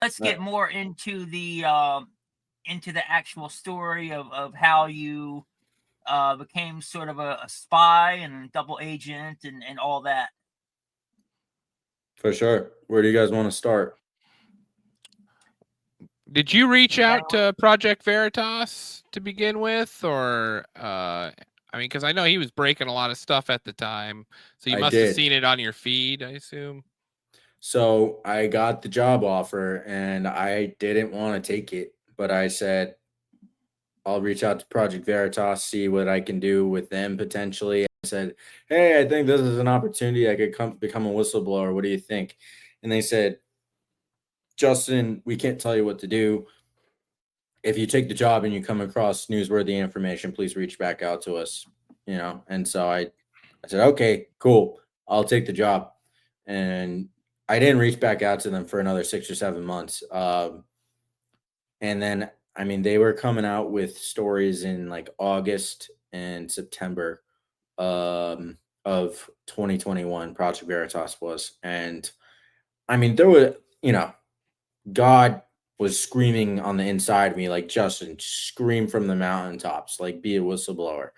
let's get more into the actual story of how you became sort of a spy and double agent and all that. For sure. Where do you guys want to start? Did you reach out to Project Veritas to begin with, or I mean, because I know he was breaking a lot of stuff at the time, so you must have seen it on your feed, I assume. So I got the job offer and I didn't want to take it, but I said I'll reach out to Project Veritas, see what I can do with them potentially. I said, hey, I think this is an opportunity. I could become a whistleblower. What do you think? And they said, Justin, we can't tell you what to do. If you take the job and you come across newsworthy information, please reach back out to us. And so I said, okay, cool. I'll take the job. And I didn't reach back out to them for another 6 or 7 months. And then, I mean, they were coming out with stories in like August and September of 2021, Project Veritas was. And I mean, there were, God was screaming on the inside of me, like, Justin, scream from the mountaintops, like, be a whistleblower,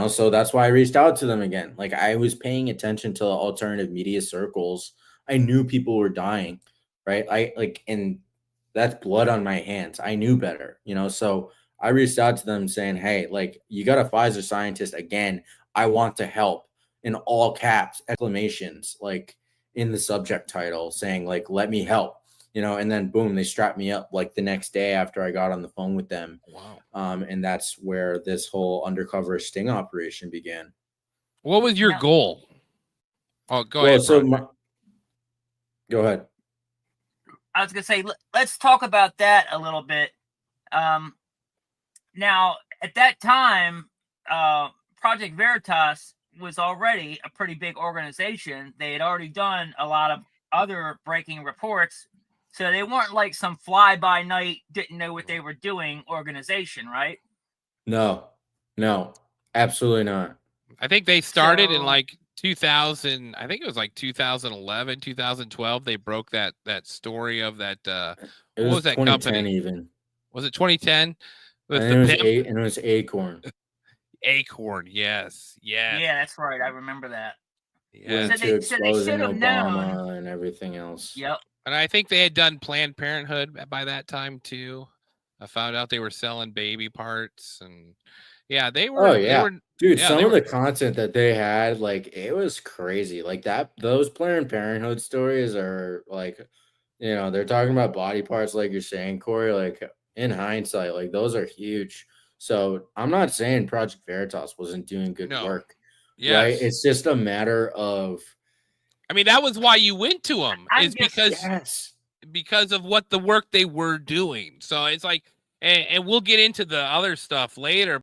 so that's why I reached out to them again. Like, I was paying attention to alternative media circles. I knew people were dying, right? And that's blood on my hands. I knew better, so I reached out to them saying, hey, like, you got a Pfizer scientist again. I want to help, in all caps, exclamations, like in the subject title, saying, like, let me help. And then boom, they strapped me up like the next day after I got on the phone with them. Wow. And that's where this whole undercover sting operation began. What was your goal? Oh, go ahead. Go ahead. I was going to say, let's talk about that a little bit. Now, at that time, Project Veritas was already a pretty big organization. They had already done a lot of other breaking reports. So they weren't like some fly-by-night, didn't know what they were doing organization, right? No, absolutely not. I think they started in like 2000. I think it was like 2011, 2012. They broke that story of that. It was that company? Even was it 2010? With and it was Acorn. Acorn, yes. Yeah, that's right. I remember that. Yeah, so they should have known and everything else. Yep. And I think they had done Planned Parenthood by that time too. I found out they were selling baby parts, and yeah, they were. Oh yeah, dude. Yeah, some of the content that they had, like, it was crazy. Like that, those Planned Parenthood stories are like, they're talking about body parts, like you're saying, Corey. Like, in hindsight, like, those are huge. So I'm not saying Project Veritas wasn't doing good work. Yes. Right? It's just a matter of. I mean, that was why you went to them, because of what the work they were doing. So it's like, and we'll get into the other stuff later.